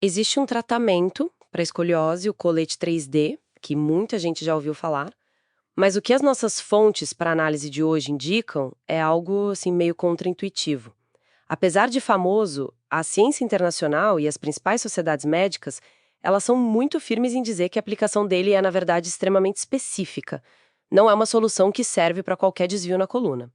Existe um tratamento para escoliose, o colete 3D, que muita gente já ouviu falar, mas o que as nossas fontes para análise de hoje indicam é algo assim meio contraintuitivo. Apesar de famoso, a ciência internacional e as principais sociedades médicas, elas são muito firmes em dizer que a aplicação dele é, na verdade, extremamente específica. Não é uma solução que serve para qualquer desvio na coluna.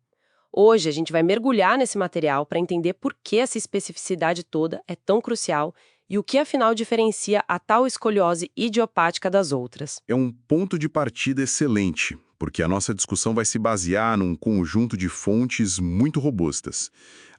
Hoje a gente vai mergulhar nesse material para entender por que essa especificidade toda é tão crucial e o que afinal diferencia a tal escoliose idiopática das outras. É um ponto de partida excelente, porque a nossa discussão vai se basear num conjunto de fontes muito robustas.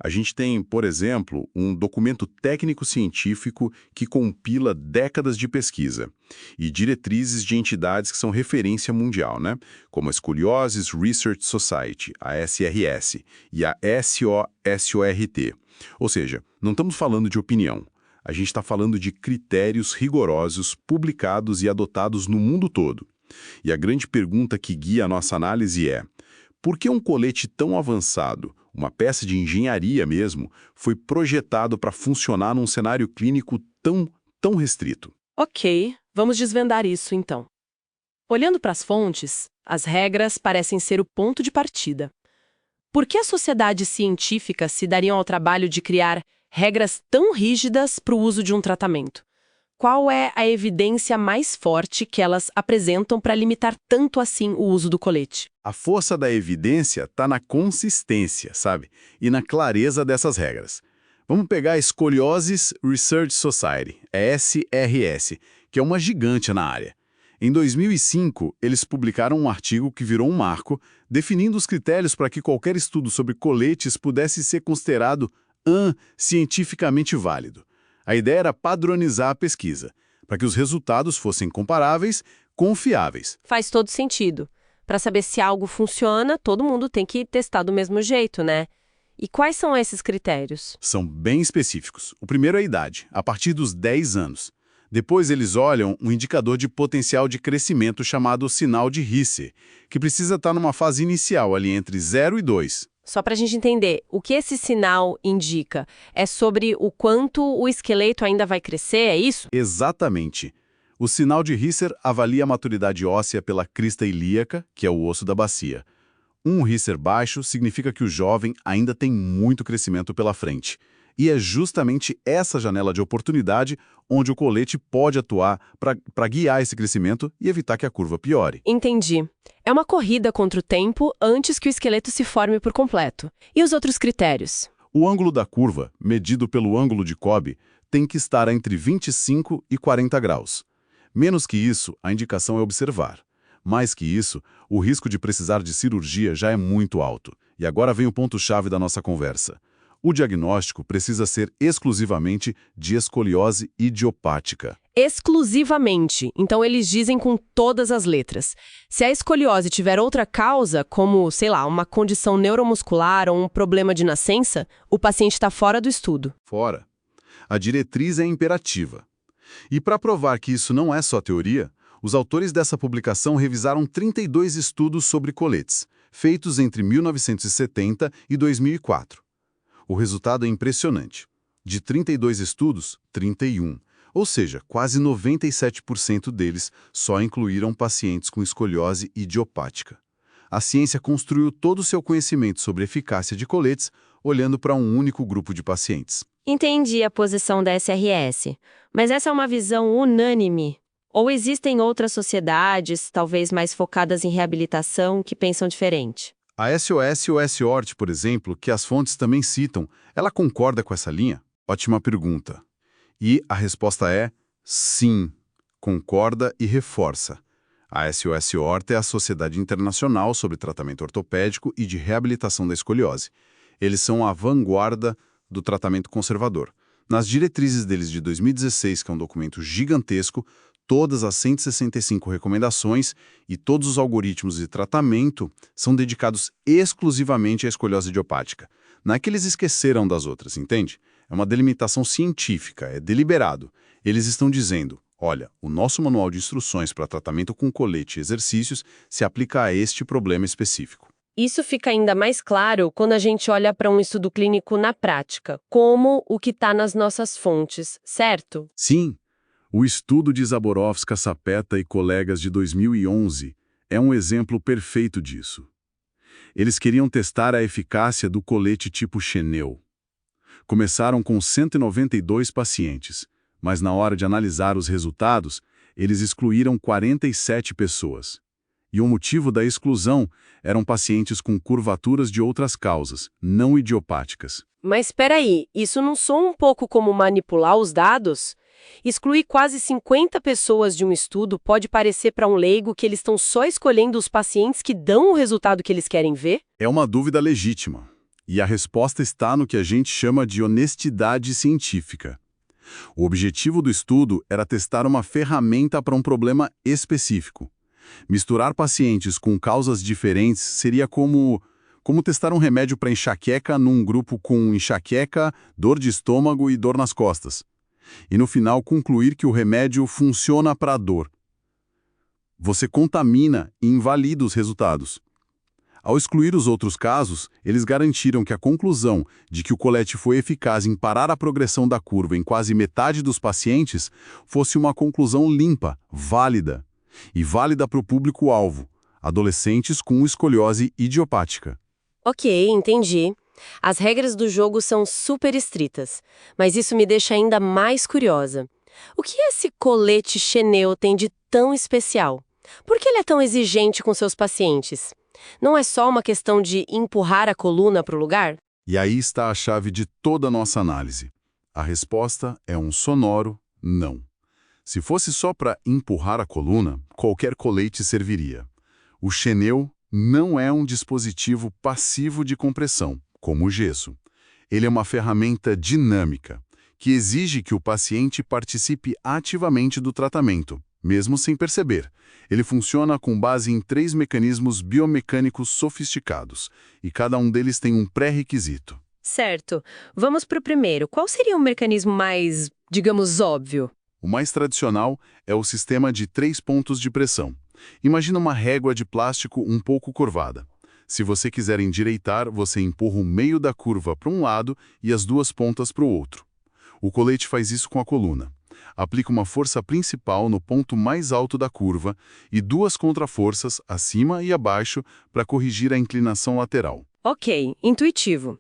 A gente tem, por exemplo, um documento técnico-científico que compila décadas de pesquisa e diretrizes de entidades que são referência mundial, né? Como a Scoliosis Research Society, a SRS, e a SOSORT. Ou seja, não estamos falando de opinião. A gente está falando de critérios rigorosos publicados e adotados no mundo todo. E a grande pergunta que guia a nossa análise é: por que um colete tão avançado, uma peça de engenharia mesmo, foi projetado para funcionar num cenário clínico tão restrito? Ok, vamos desvendar isso então. Olhando para as fontes, as regras parecem ser o ponto de partida. Por que a sociedade científica se daria ao trabalho de criar regras tão rígidas para o uso de um tratamento? Qual é a evidência mais forte que elas apresentam para limitar tanto assim o uso do colete? A força da evidência está na consistência, sabe? E na clareza dessas regras. Vamos pegar a Scoliosis Research Society, a SRS, que é uma gigante na área. Em 2005, eles publicaram um artigo que virou um marco, definindo os critérios para que qualquer estudo sobre coletes pudesse ser considerado cientificamente válido. A ideia era padronizar a pesquisa, para que os resultados fossem comparáveis, confiáveis. Faz todo sentido. Para saber se algo funciona, todo mundo tem que testar do mesmo jeito, né? E quais são esses critérios? São bem específicos. O primeiro é a idade, a partir dos 10 anos. Depois eles olham um indicador de potencial de crescimento chamado sinal de Risser, que precisa estar numa fase inicial, ali entre 0 e 2. Só para a gente entender, o que esse sinal indica? É sobre o quanto o esqueleto ainda vai crescer, é isso? Exatamente. O sinal de Risser avalia a maturidade óssea pela crista ilíaca, que é o osso da bacia. Um Risser baixo significa que o jovem ainda tem muito crescimento pela frente. E é justamente essa janela de oportunidade onde o colete pode atuar para guiar esse crescimento e evitar que a curva piore. Entendi. É uma corrida contra o tempo antes que o esqueleto se forme por completo. E os outros critérios? O ângulo da curva, medido pelo ângulo de Cobb, tem que estar entre 25 e 40 graus. Menos que isso, a indicação é observar. Mais que isso, o risco de precisar de cirurgia já é muito alto. E agora vem o ponto-chave da nossa conversa. O diagnóstico precisa ser exclusivamente de escoliose idiopática. Exclusivamente. Então eles dizem com todas as letras. Se a escoliose tiver outra causa, como, sei lá, uma condição neuromuscular ou um problema de nascença, o paciente está fora do estudo. Fora. A diretriz é imperativa. E para provar que isso não é só teoria, os autores dessa publicação revisaram 32 estudos sobre coletes, feitos entre 1970 e 2004. O resultado é impressionante. De 32 estudos, 31. Ou seja, quase 97% deles só incluíram pacientes com escoliose idiopática. A ciência construiu todo o seu conhecimento sobre eficácia de coletes olhando para um único grupo de pacientes. Entendi a posição da SRS, mas essa é uma visão unânime. Ou existem outras sociedades, talvez mais focadas em reabilitação, que pensam diferente? A SOS ou SORT, por exemplo, que as fontes também citam, ela concorda com essa linha? Ótima pergunta. E a resposta é sim, concorda e reforça. A SOS-ORT é a Sociedade Internacional sobre Tratamento Ortopédico e de Reabilitação da Escoliose. Eles são a vanguarda do tratamento conservador. Nas diretrizes deles de 2016, que é um documento gigantesco, todas as 165 recomendações e todos os algoritmos de tratamento são dedicados exclusivamente à escoliose idiopática. Não é que eles esqueceram das outras, entende? É uma delimitação científica, é deliberado. Eles estão dizendo, olha, o nosso manual de instruções para tratamento com colete e exercícios se aplica a este problema específico. Isso fica ainda mais claro quando a gente olha para um estudo clínico na prática, como o que está nas nossas fontes, certo? Sim, o estudo de Zaborowska-Sapeta e colegas de 2011 é um exemplo perfeito disso. Eles queriam testar a eficácia do colete tipo Chenel. Começaram com 192 pacientes, mas na hora de analisar os resultados, eles excluíram 47 pessoas. E o motivo da exclusão eram pacientes com curvaturas de outras causas, não idiopáticas. Mas espera aí, isso não soa um pouco como manipular os dados? Excluir quase 50 pessoas de um estudo pode parecer para um leigo que eles estão só escolhendo os pacientes que dão o resultado que eles querem ver? É uma dúvida legítima, e a resposta está no que a gente chama de honestidade científica. O objetivo do estudo era testar uma ferramenta para um problema específico. Misturar pacientes com causas diferentes seria como testar um remédio para enxaqueca num grupo com enxaqueca, dor de estômago e dor nas costas. E no final concluir que o remédio funciona para a dor. Você contamina e invalida os resultados. Ao excluir os outros casos, eles garantiram que a conclusão de que o colete foi eficaz em parar a progressão da curva em quase metade dos pacientes fosse uma conclusão limpa, válida. E válida para o público-alvo, adolescentes com escoliose idiopática. Ok, entendi. As regras do jogo são super estritas, mas isso me deixa ainda mais curiosa. O que esse colete Chenel tem de tão especial? Por que ele é tão exigente com seus pacientes? Não é só uma questão de empurrar a coluna para o lugar? E aí está a chave de toda a nossa análise. A resposta é um sonoro não. Se fosse só para empurrar a coluna, qualquer colete serviria. O Chenel não é um dispositivo passivo de compressão, como o gesso. Ele é uma ferramenta dinâmica, que exige que o paciente participe ativamente do tratamento, mesmo sem perceber. Ele funciona com base em 3 mecanismos biomecânicos sofisticados, e cada um deles tem um pré-requisito. Certo. Vamos para o primeiro. Qual seria o mecanismo mais, digamos, óbvio? O mais tradicional é o sistema de 3 pontos de pressão. Imagina uma régua de plástico um pouco curvada. Se você quiser endireitar, você empurra o meio da curva para um lado e as 2 pontas para o outro. O colete faz isso com a coluna. Aplica uma força principal no ponto mais alto da curva e 2 contraforças, acima e abaixo, para corrigir a inclinação lateral. Ok, intuitivo.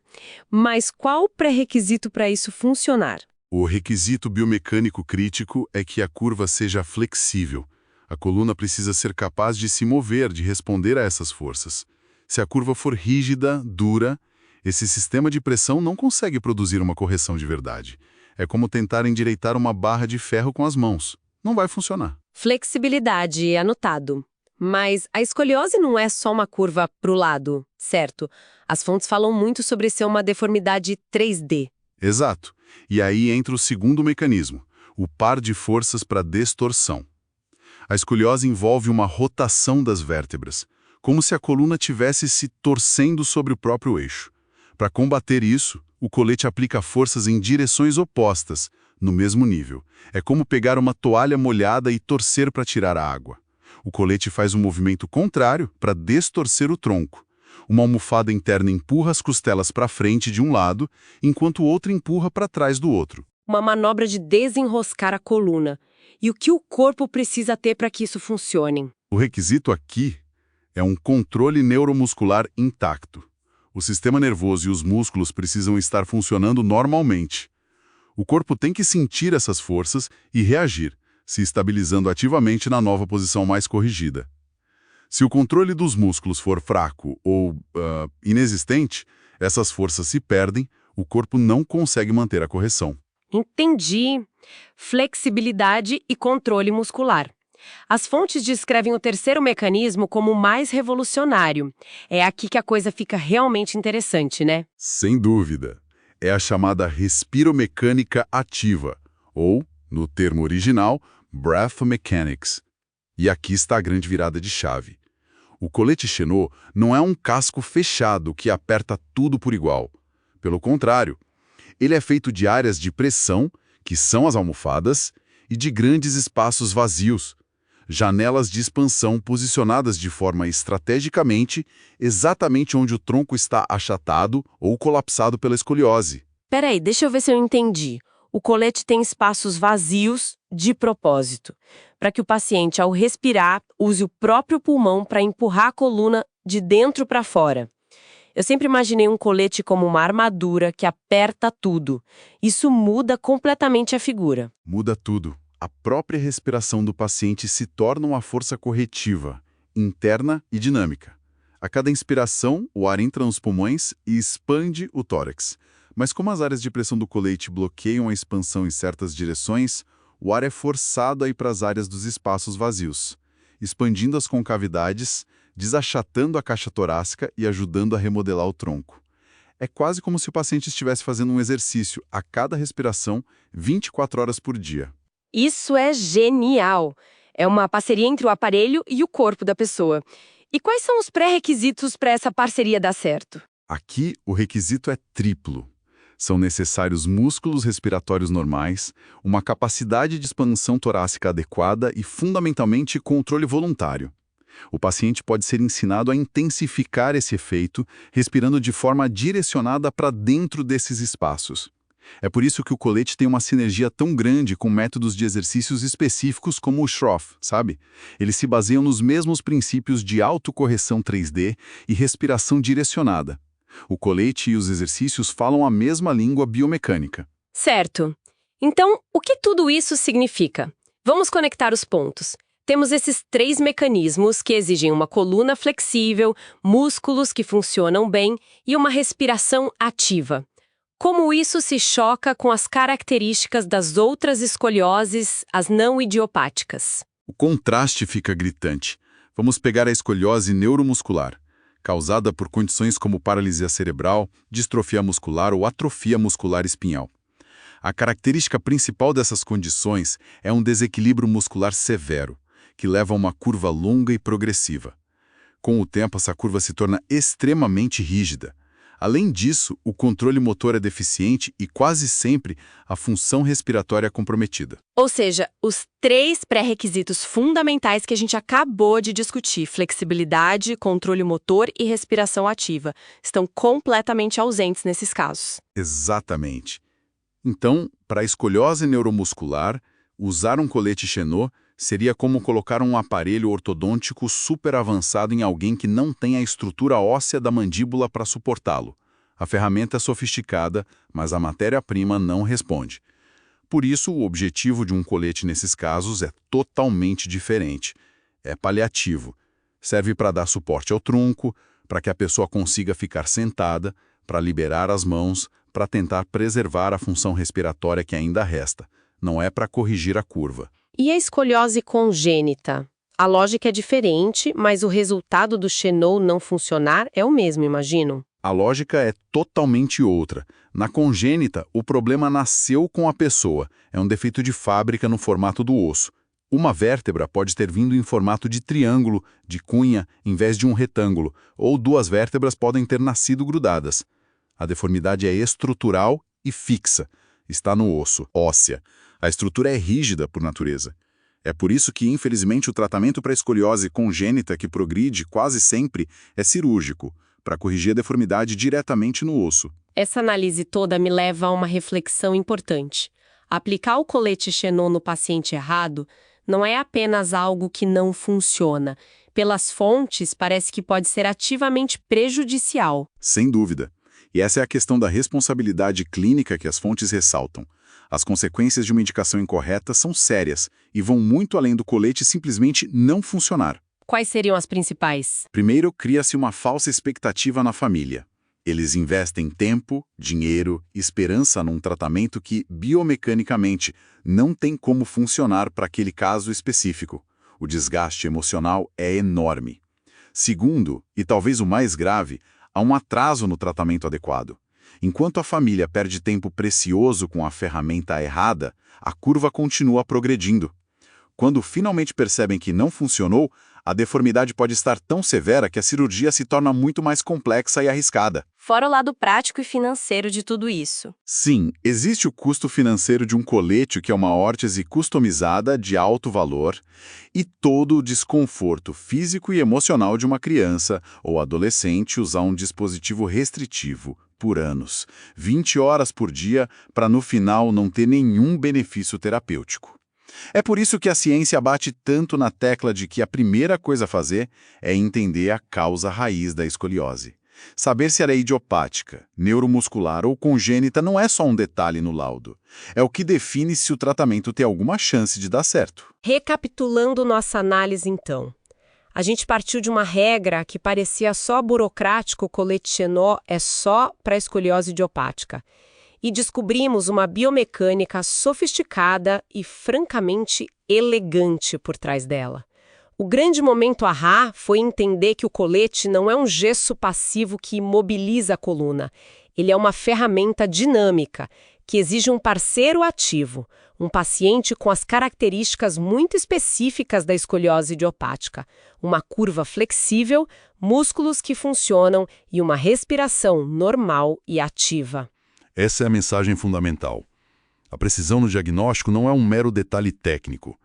Mas qual o pré-requisito para isso funcionar? O requisito biomecânico crítico é que a curva seja flexível. A coluna precisa ser capaz de se mover, de responder a essas forças. Se a curva for rígida, dura, esse sistema de pressão não consegue produzir uma correção de verdade. É como tentar endireitar uma barra de ferro com as mãos. Não vai funcionar. Flexibilidade, anotado. Mas a escoliose não é só uma curva para o lado, certo? As fontes falam muito sobre ser uma deformidade 3D. Exato. E aí entra o segundo mecanismo, o par de forças para distorção. A escoliose envolve uma rotação das vértebras, como se a coluna tivesse se torcendo sobre o próprio eixo. Para combater isso, o colete aplica forças em direções opostas, no mesmo nível. É como pegar uma toalha molhada e torcer para tirar a água. O colete faz um movimento contrário para distorcer o tronco. Uma almofada interna empurra as costelas para frente de um lado, enquanto o outro empurra para trás do outro. Uma manobra de desenroscar a coluna. E o que o corpo precisa ter para que isso funcione? O requisito aqui é um controle neuromuscular intacto. O sistema nervoso e os músculos precisam estar funcionando normalmente. O corpo tem que sentir essas forças e reagir, se estabilizando ativamente na nova posição mais corrigida. Se o controle dos músculos for fraco ou inexistente, essas forças se perdem, o corpo não consegue manter a correção. Entendi. Flexibilidade e controle muscular. As fontes descrevem o terceiro mecanismo como o mais revolucionário. É aqui que a coisa fica realmente interessante, né? Sem dúvida. É a chamada respiromecânica ativa, ou, no termo original, breath mechanics. E aqui está a grande virada de chave. O colete Chenel não é um casco fechado que aperta tudo por igual. Pelo contrário, ele é feito de áreas de pressão, que são as almofadas, e de grandes espaços vazios. janelas de expansão posicionadas de forma estrategicamente, exatamente onde o tronco está achatado ou colapsado pela escoliose. Peraí, deixa eu ver se eu entendi. O colete tem espaços vazios de propósito, para que o paciente, ao respirar, use o próprio pulmão para empurrar a coluna de dentro para fora. Eu sempre imaginei um colete como uma armadura que aperta tudo. Isso muda completamente a figura. Muda tudo. A própria respiração do paciente se torna uma força corretiva, interna e dinâmica. A cada inspiração, o ar entra nos pulmões e expande o tórax. Mas como as áreas de pressão do colete bloqueiam a expansão em certas direções, o ar é forçado a ir para as áreas dos espaços vazios, expandindo as concavidades, desachatando a caixa torácica e ajudando a remodelar o tronco. É quase como se o paciente estivesse fazendo um exercício a cada respiração, 24 horas por dia. Isso é genial! É uma parceria entre o aparelho e o corpo da pessoa. E quais são os pré-requisitos para essa parceria dar certo? Aqui, o requisito é triplo. São necessários músculos respiratórios normais, uma capacidade de expansão torácica adequada e, fundamentalmente, controle voluntário. O paciente pode ser ensinado a intensificar esse efeito, respirando de forma direcionada para dentro desses espaços. É por isso que o colete tem uma sinergia tão grande com métodos de exercícios específicos como o Schroff, sabe? Eles se baseiam nos mesmos princípios de autocorreção 3D e respiração direcionada. O colete e os exercícios falam a mesma língua biomecânica. Certo. Então, o que tudo isso significa? Vamos conectar os pontos. Temos esses 3 mecanismos que exigem uma coluna flexível, músculos que funcionam bem e uma respiração ativa. Como isso se choca com as características das outras escolioses, as não idiopáticas? O contraste fica gritante. Vamos pegar a escoliose neuromuscular, causada por condições como paralisia cerebral, distrofia muscular ou atrofia muscular espinhal. A característica principal dessas condições é um desequilíbrio muscular severo, que leva a uma curva longa e progressiva. Com o tempo, essa curva se torna extremamente rígida. Além disso, o controle motor é deficiente e, quase sempre, a função respiratória é comprometida. Ou seja, os 3 pré-requisitos fundamentais que a gente acabou de discutir, flexibilidade, controle motor e respiração ativa, estão completamente ausentes nesses casos. Exatamente. Então, para a escoliose neuromuscular, usar um colete Chenot seria como colocar um aparelho ortodôntico super avançado em alguém que não tem a estrutura óssea da mandíbula para suportá-lo. A ferramenta é sofisticada, mas a matéria-prima não responde. Por isso, o objetivo de um colete nesses casos é totalmente diferente. É paliativo. Serve para dar suporte ao tronco, para que a pessoa consiga ficar sentada, para liberar as mãos, para tentar preservar a função respiratória que ainda resta. Não é para corrigir a curva. E a escoliose congênita? A lógica é diferente, mas o resultado do Chenot não funcionar é o mesmo, imagino. A lógica é totalmente outra. Na congênita, o problema nasceu com a pessoa. É um defeito de fábrica no formato do osso. Uma vértebra pode ter vindo em formato de triângulo, de cunha, em vez de um retângulo, ou 2 vértebras podem ter nascido grudadas. A deformidade é estrutural e fixa. Está no osso, óssea. A estrutura é rígida por natureza. É por isso que, infelizmente, o tratamento para a escoliose congênita que progride quase sempre é cirúrgico, para corrigir a deformidade diretamente no osso. Essa análise toda me leva a uma reflexão importante. Aplicar o colete Chenot no paciente errado não é apenas algo que não funciona. Pelas fontes, parece que pode ser ativamente prejudicial. Sem dúvida. E essa é a questão da responsabilidade clínica que as fontes ressaltam. As consequências de uma indicação incorreta são sérias e vão muito além do colete simplesmente não funcionar. Quais seriam as principais? Primeiro, cria-se uma falsa expectativa na família. Eles investem tempo, dinheiro e esperança num tratamento que, biomecanicamente, não tem como funcionar para aquele caso específico. O desgaste emocional é enorme. Segundo, e talvez o mais grave, há um atraso no tratamento adequado. Enquanto a família perde tempo precioso com a ferramenta errada, a curva continua progredindo. Quando finalmente percebem que não funcionou, a deformidade pode estar tão severa que a cirurgia se torna muito mais complexa e arriscada. Fora o lado prático e financeiro de tudo isso. Sim, existe o custo financeiro de um colete, que é uma órtese customizada de alto valor, e todo o desconforto físico e emocional de uma criança ou adolescente usar um dispositivo restritivo por anos, 20 horas por dia, para no final não ter nenhum benefício terapêutico. É por isso que a ciência bate tanto na tecla de que a primeira coisa a fazer é entender a causa raiz da escoliose. Saber se ela é idiopática, neuromuscular ou congênita não é só um detalhe no laudo. É o que define se o tratamento tem alguma chance de dar certo. Recapitulando nossa análise, então. A gente partiu de uma regra que parecia só burocrático, o colete Chenot é só para escoliose idiopática. E descobrimos uma biomecânica sofisticada e francamente elegante por trás dela. O grande momento ahá foi entender que o colete não é um gesso passivo que imobiliza a coluna. Ele é uma ferramenta dinâmica, que exige um parceiro ativo, um paciente com as características muito específicas da escoliose idiopática, uma curva flexível, músculos que funcionam e uma respiração normal e ativa. Essa é a mensagem fundamental. A precisão no diagnóstico não é um mero detalhe técnico.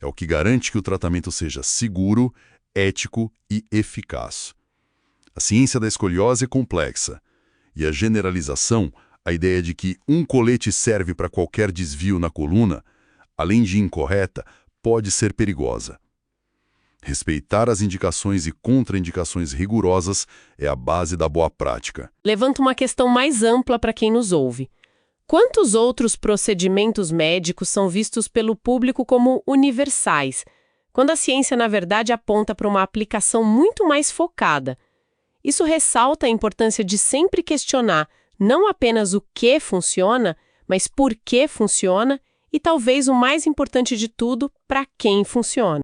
É o que garante que o tratamento seja seguro, ético e eficaz. A ciência da escoliose é complexa. E a generalização, a ideia de que um colete serve para qualquer desvio na coluna, além de incorreta, pode ser perigosa. Respeitar as indicações e contraindicações rigorosas é a base da boa prática. Levanta uma questão mais ampla para quem nos ouve. Quantos outros procedimentos médicos são vistos pelo público como universais, quando a ciência, na verdade, aponta para uma aplicação muito mais focada? Isso ressalta a importância de sempre questionar não apenas o que funciona, mas por que funciona e, talvez o mais importante de tudo, para quem funciona.